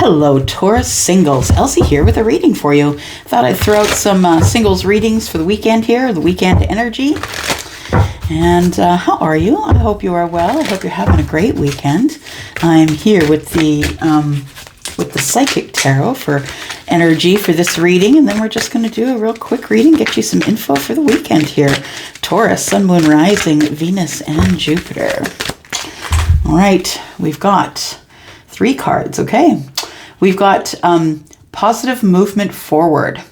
Hello, Taurus singles. Elsie here with a reading for you. Thought I'd throw out some singles readings for the weekend here, the weekend energy. And how are you? I hope you are well. I hope you're having a great weekend. I'm here with the Psychic Tarot for energy for this reading, and then we're just going to do a real quick reading, get you some info for the weekend here. Taurus, Sun, Moon, Rising, Venus, and Jupiter. All right, we've got 3 cards, okay? We've got positive movement forward.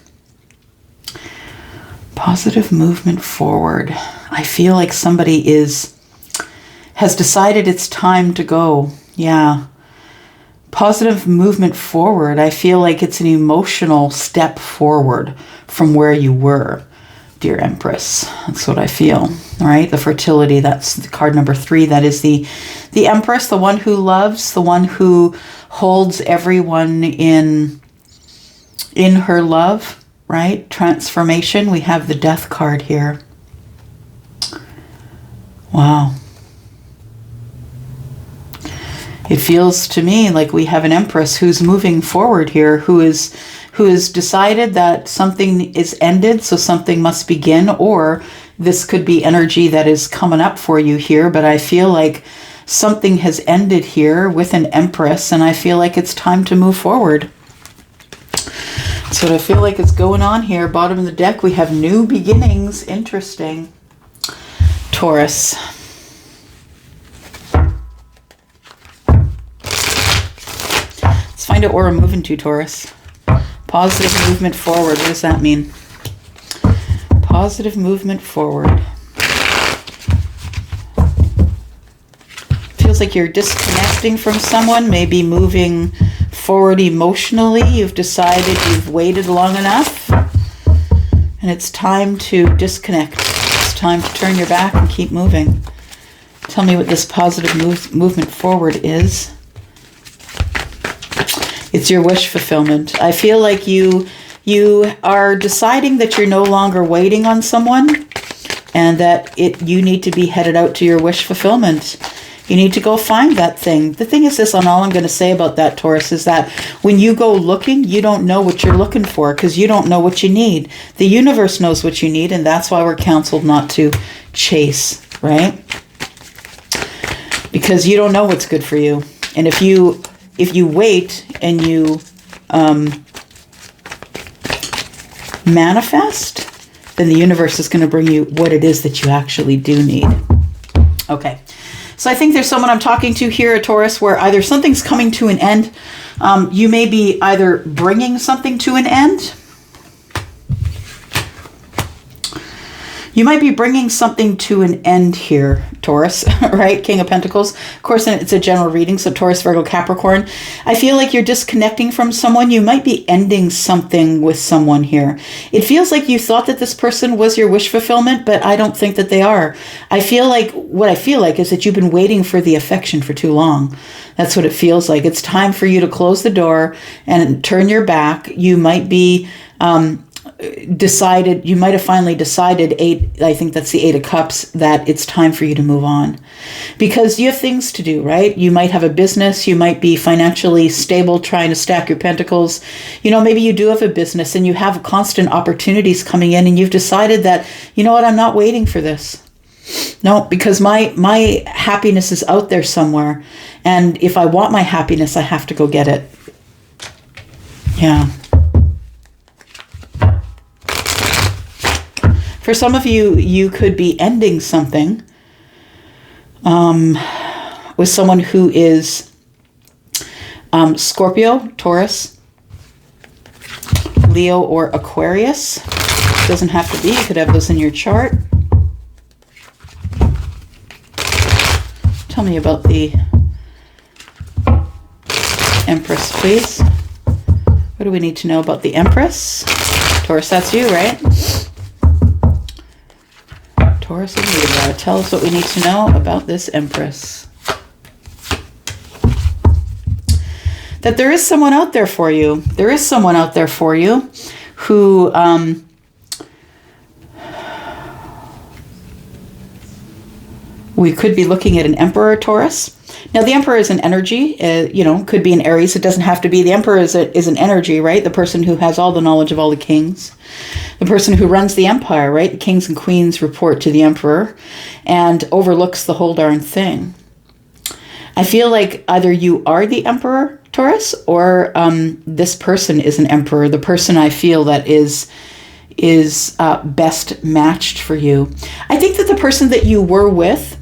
Positive movement forward. I feel like somebody has decided it's time to go. Yeah. Positive movement forward. I feel like it's an emotional step forward from where you were, dear Empress. That's what I feel. All right. The fertility. That's card number 3. That is the Empress, the one who loves, the one who holds everyone in her love, right? Transformation. We have the Death card here. Wow. It feels to me like we have an Empress who's moving forward here, who has decided that something is ended, so something must begin, or this could be energy that is coming up for you here, but I feel like something has ended here with an Empress, and I feel like it's time to move forward. That's what I feel like is going on here. Bottom of the deck, we have new beginnings. Interesting. Taurus. Let's find out where we're moving to, Taurus. Positive movement forward. What does that mean? Positive movement forward. Feels like you're disconnecting from someone, maybe moving forward emotionally. You've decided you've waited long enough, and it's time to disconnect. It's time to turn your back and keep moving. Tell me what this positive movement forward is. It's your wish fulfillment. I feel like you are deciding that you're no longer waiting on someone, and that you need to be headed out to your wish fulfillment. You need to go find that thing. The thing is this, and all I'm going to say about that, Taurus, is that when you go looking, you don't know what you're looking for because you don't know what you need. The universe knows what you need, and that's why we're counseled not to chase, right? Because you don't know what's good for you. And if you wait and you manifest, then the universe is going to bring you what it is that you actually do need. Okay. So I think there's someone I'm talking to here at Taurus where either something's coming to an end. You may be either bringing something to an end. You might be bringing something to an end here, Taurus, right? King of Pentacles. Of course, it's a general reading, so Taurus, Virgo, Capricorn. I feel like you're disconnecting from someone. You might be ending something with someone here. It feels like you thought that this person was your wish fulfillment, but I don't think that they are. What I feel like is that you've been waiting for the affection for too long. That's what it feels like. It's time for you to close the door and turn your back. You might be you might have finally decided, I think that's the 8 of Cups, that it's time for you to move on because you have things to do, right? You might have a business. You might be financially stable, trying to stack your pentacles. Maybe you do have a business and you have constant opportunities coming in, and you've decided that, you know what, I'm not waiting for this. No, because my happiness is out there somewhere. And if I want my happiness, I have to go get it. Yeah. For some of you, you could be ending something with someone who is Scorpio, Taurus, Leo, or Aquarius. It doesn't have to be. You could have those in your chart. Tell me about the Empress, please. What do we need to know about the Empress? Taurus, that's you, right? Taurus and Libra, tell us what we need to know about this Empress. That there is someone out there for you. There is someone out there for you who we could be looking at an Emperor, Taurus. Now, the Emperor is an energy, could be an Aries. It doesn't have to be. The Emperor is an energy, right? The person who has all the knowledge of all the kings. The person who runs the empire, right? The kings and queens report to the Emperor and overlooks the whole darn thing. I feel like either you are the Emperor, Taurus, or this person is an Emperor. The person I feel that is best matched for you. I think that the person that you were with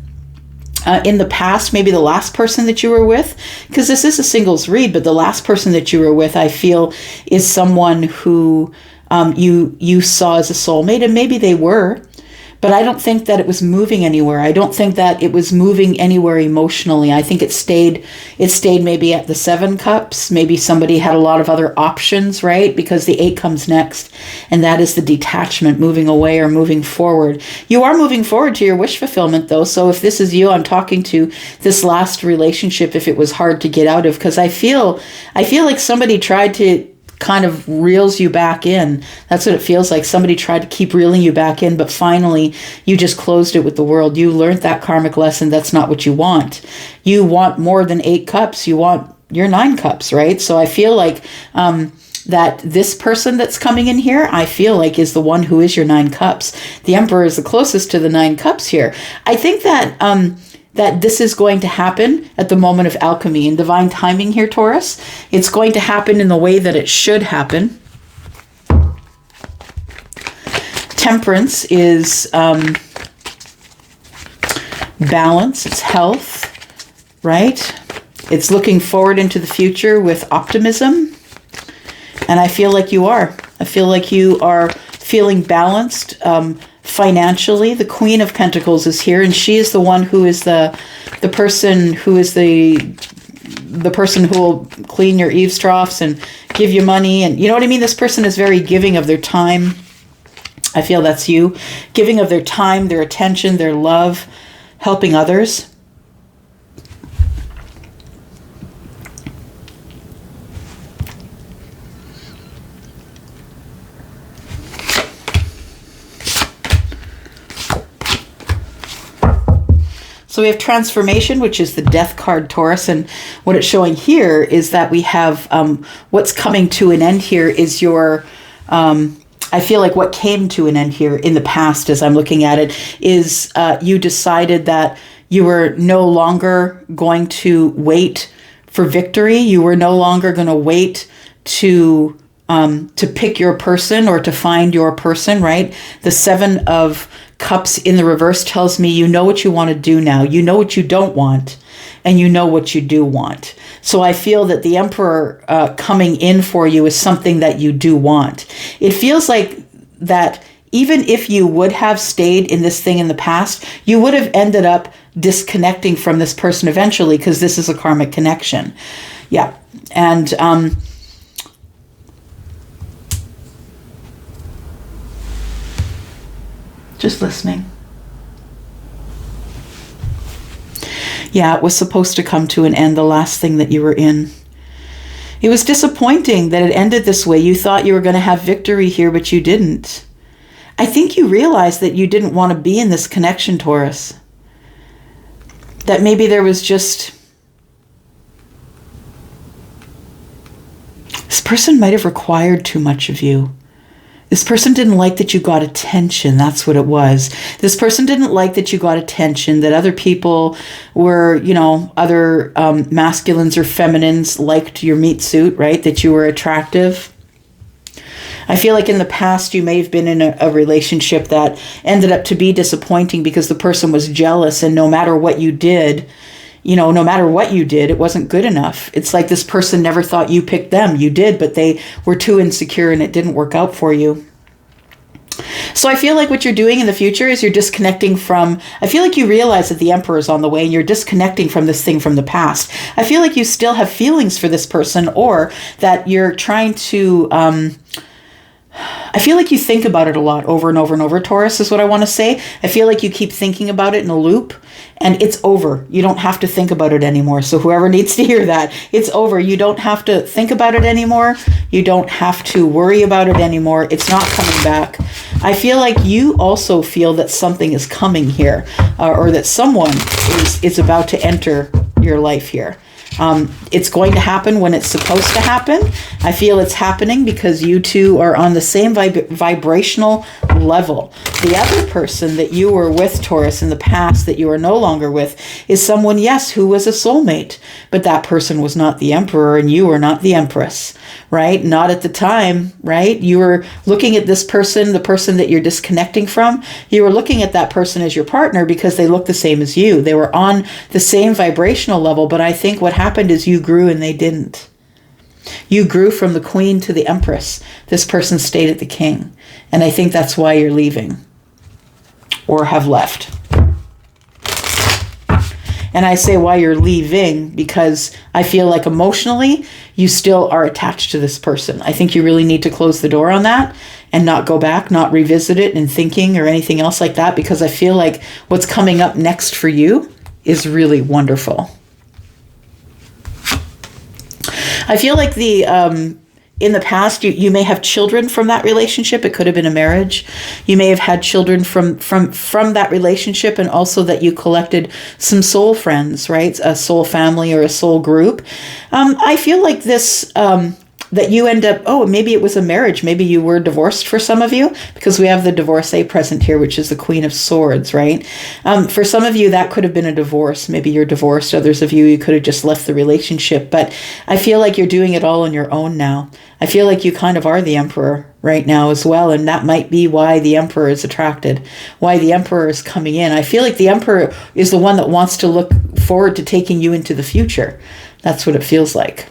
in the past, maybe the last person that you were with, because this is a singles read, but the last person that you were with, I feel, is someone who you saw as a soulmate, and maybe they were, but I don't think that it was moving anywhere. I don't think that it was moving anywhere emotionally. I think it stayed maybe at the 7 cups. Maybe somebody had a lot of other options, right? Because the 8 comes next, and that is the detachment, moving away or moving forward. You are moving forward to your wish fulfillment, though. So if this is you, I'm talking to this last relationship, if it was hard to get out of, because I feel like somebody tried to kind of reels you back in. That's what it feels like. Somebody tried to keep reeling you back in, but finally you just closed it with the world. You learned that karmic lesson. That's not what you want. You want more than 8 cups. You want your 9 cups, right? So I feel like that this person that's coming in here, I feel like is the one who is your 9 cups. The Emperor is the closest to the 9 cups here. I think that that this is going to happen at the moment of alchemy and divine timing here, Taurus. It's going to happen in the way that it should happen. Temperance is balance, it's health, right? It's looking forward into the future with optimism. And I feel like you are. I feel like you are feeling balanced, financially. The Queen of Pentacles is here, and she is the one who is the person who is the person who will clean your eaves troughs and give you money, and you know what I mean. This person is very giving of their time. I feel that's you, giving of their time, their attention, their love, helping others. So we have transformation, which is the death card, Taurus. And what it's showing here is that we have what's coming to an end here is your, I feel like what came to an end here in the past, as I'm looking at it, is you decided that you were no longer going to wait for victory. You were no longer going to wait to pick your person or to find your person, right? The 7 of Cups in the reverse tells me you know what you want to do now. You know what you don't want, and you know what you do want. So I feel that the Emperor coming in for you is something that you do want. It feels like that even if you would have stayed in this thing in the past, you would have ended up disconnecting from this person eventually, because this is a karmic connection. Yeah. And just listening. Yeah, it was supposed to come to an end, the last thing that you were in. It was disappointing that it ended this way. You thought you were going to have victory here, but you didn't. I think you realized that you didn't want to be in this connection, Taurus. That maybe there was just... This person might have required too much of you. This person didn't like that you got attention. That's what it was. This person didn't like that you got attention, that other people were, other masculines or feminines liked your meat suit, right? That you were attractive. I feel like in the past you may have been in a relationship that ended up to be disappointing because the person was jealous, and no matter what you did, it wasn't good enough. It's like this person never thought you picked them. You did, but they were too insecure and it didn't work out for you. So I feel like what you're doing in the future is you're disconnecting from, I feel like you realize that the Emperor is on the way and you're disconnecting from this thing from the past. I feel like you still have feelings for this person, or that you're trying to, I feel like you think about it a lot over and over and over, Taurus, is what I want to say. I feel like you keep thinking about it in a loop, and it's over. You don't have to think about it anymore. So whoever needs to hear that, it's over. You don't have to think about it anymore. You don't have to worry about it anymore. It's not coming back. I feel like you also feel that something is coming here, or that someone is about to enter your life here. It's going to happen when it's supposed to happen. I feel it's happening because you two are on the same vibrational level. The other person that you were with, Taurus, in the past that you are no longer with is someone, yes, who was a soulmate, but that person was not the emperor and you were not the empress, right? Not at the time, right? You were looking at this person, the person that you're disconnecting from, you were looking at that person as your partner because they looked the same as you. They were on the same vibrational level, but I think what happened is you grew and they didn't. You grew from the queen to the empress. This person stayed at the king. And I think that's why you're leaving or have left. And I say why you're leaving because I feel like emotionally you still are attached to this person. I think you really need to close the door on that and not go back, not revisit it in thinking or anything else like that, because I feel like what's coming up next for you is really wonderful. I feel like in the past, you may have children from that relationship. It could have been a marriage. You may have had children from that relationship, and also that you collected some soul friends, right? A soul family or a soul group. I feel like this, that you end up, maybe it was a marriage. Maybe you were divorced for some of you, because we have the divorcee present here, which is the Queen of Swords, right? For some of you, that could have been a divorce. Maybe you're divorced. Others of you could have just left the relationship. But I feel like you're doing it all on your own now. I feel like you kind of are the emperor right now as well. And that might be why the emperor is attracted, why the emperor is coming in. I feel like the emperor is the one that wants to look forward to taking you into the future. That's what it feels like.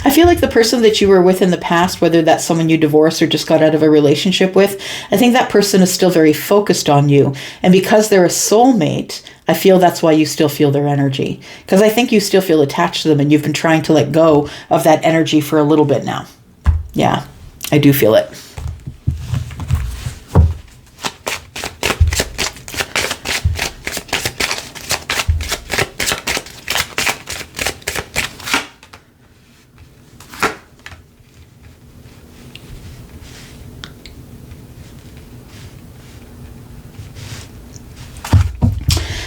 I feel like the person that you were with in the past, whether that's someone you divorced or just got out of a relationship with, I think that person is still very focused on you. And because they're a soulmate, I feel that's why you still feel their energy. Because I think you still feel attached to them and you've been trying to let go of that energy for a little bit now. Yeah, I do feel it.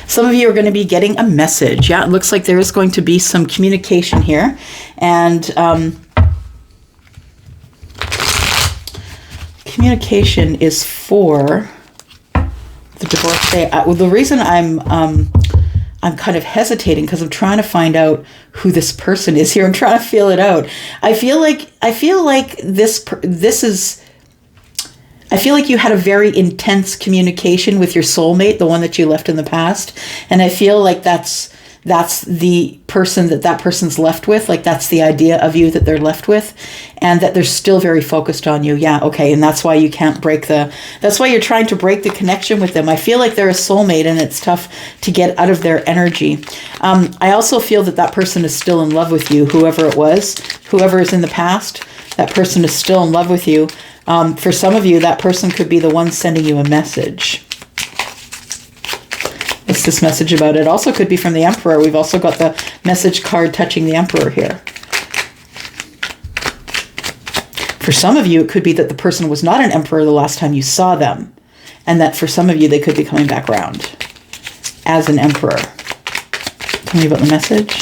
Some of you are going to be getting a message. Yeah, it looks like there is going to be some communication here. And communication is for the divorcee. The reason I'm kind of hesitating because I'm trying to find out who this person is here. I'm trying to feel it out. I feel like I feel like you had a very intense communication with your soulmate, the one that you left in the past. And I feel like that's the person that person's left with. Like that's the idea of you that they're left with, and that they're still very focused on you. Yeah, okay. And that's why you can't that's why you're trying to break the connection with them. I feel like they're a soulmate and it's tough to get out of their energy. I also feel that person is still in love with you, whoever it was, whoever is in the past, that person is still in love with you. For some of you, that person could be the one sending you a message. What's this message about? It also could be from the Emperor. We've also got the message card touching the Emperor here. For some of you, it could be that the person was not an Emperor the last time you saw them. And that for some of you, they could be coming back around as an Emperor. Tell me about the message.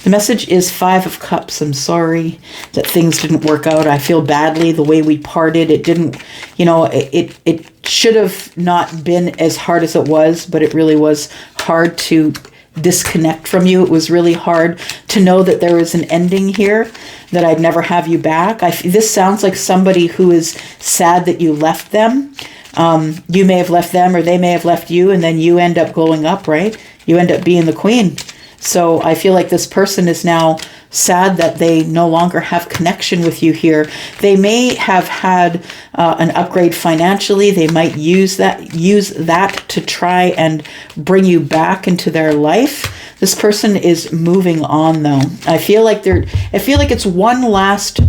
The message is 5 of Cups. I'm sorry that things didn't work out. I feel badly the way we parted. It didn't, it should have not been as hard as it was, but it really was hard to disconnect from you. It was really hard to know that there was an ending here, that I'd never have you back. This sounds like somebody who is sad that you left them. You may have left them or they may have left you, and then you end up glowing up, right? You end up being the queen. So I feel like this person is now sad that they no longer have connection with you here. They may have had an upgrade financially. They might use that to try and bring you back into their life. This person is moving on though. I feel like it's one last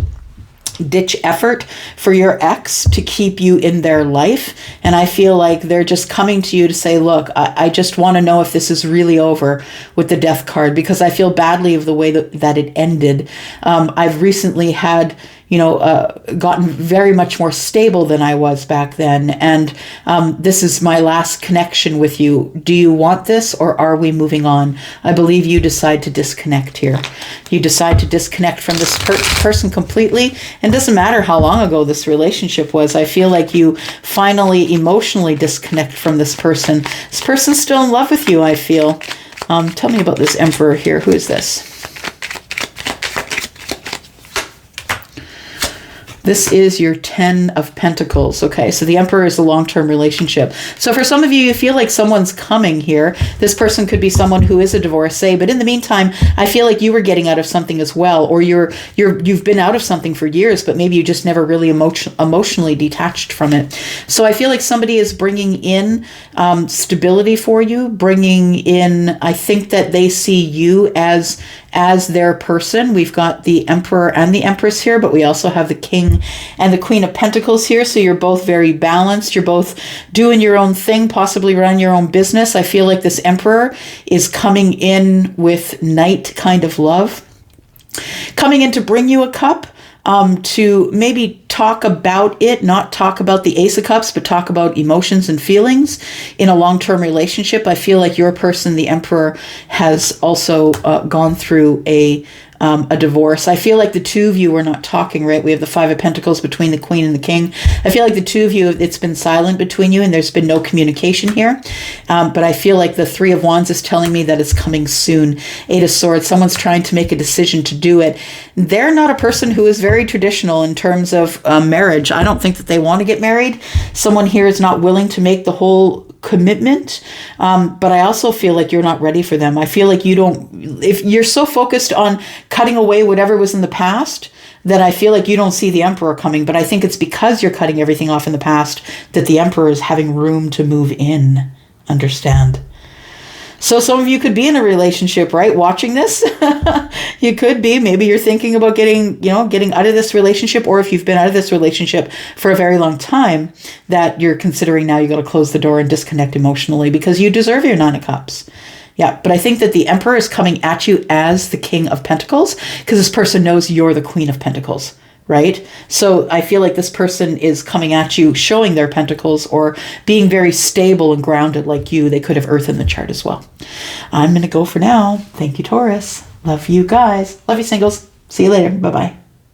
ditch effort for your ex to keep you in their life. And I feel like they're just coming to you to say, look, I just want to know if this is really over with the Death card, because I feel badly of the way that it ended. I've recently had, gotten very much more stable than I was back then. And this is my last connection with you. Do you want this, or are we moving on? I believe you decide to disconnect here. You decide to disconnect from this person completely. And it doesn't matter how long ago this relationship was. I feel like you finally emotionally disconnect from this person. This person's still in love with you, I feel. Tell me about this Emperor here. Who is this? This is your 10 of Pentacles. Okay, so the Emperor is a long-term relationship. So for some of you, you feel like someone's coming here. This person could be someone who is a divorcee, but in the meantime, I feel like you were getting out of something as well, or you've been out of something for years, but maybe you just never really emotionally detached from it. So I feel like somebody is bringing in stability for you, bringing in, I think that they see you as their person. We've got the Emperor and the Empress here, but we also have the King and the Queen of Pentacles here. So you're both very balanced. You're both doing your own thing, possibly run your own business. I feel like this Emperor is coming in with Knight kind of love, coming in to bring you a cup, to maybe talk about it, not talk about the Ace of Cups, but talk about emotions and feelings in a long-term relationship. I feel like your person, the Emperor, has also gone through a divorce. I feel like the two of you are not talking, right? We have the Five of Pentacles between the Queen and the King. I feel like the two of you, it's been silent between you and there's been no communication here. But I feel like the Three of Wands is telling me that it's coming soon. Eight of Swords, someone's trying to make a decision to do it. They're not a person who is very traditional in terms of marriage. I don't think that they want to get married. Someone here is not willing to make the whole commitment, but I also feel like you're not ready for them. I feel like if you're so focused on cutting away whatever was in the past, that I feel like you don't see the Emperor coming. But I think it's because you're cutting everything off in the past that the Emperor is having room to move in. Understand? So some of you could be in a relationship, right? Watching this, you could be. Maybe you're thinking about getting out of this relationship, or if you've been out of this relationship for a very long time, that you're considering now you got to close the door and disconnect emotionally because you deserve your Nine of Cups. Yeah, but I think that the Emperor is coming at you as the King of Pentacles because this person knows you're the Queen of Pentacles. Right? So I feel like this person is coming at you, showing their pentacles or being very stable and grounded like you. They could have Earth in the chart as well. I'm going to go for now. Thank you, Taurus. Love you guys. Love you, singles. See you later. Bye-bye.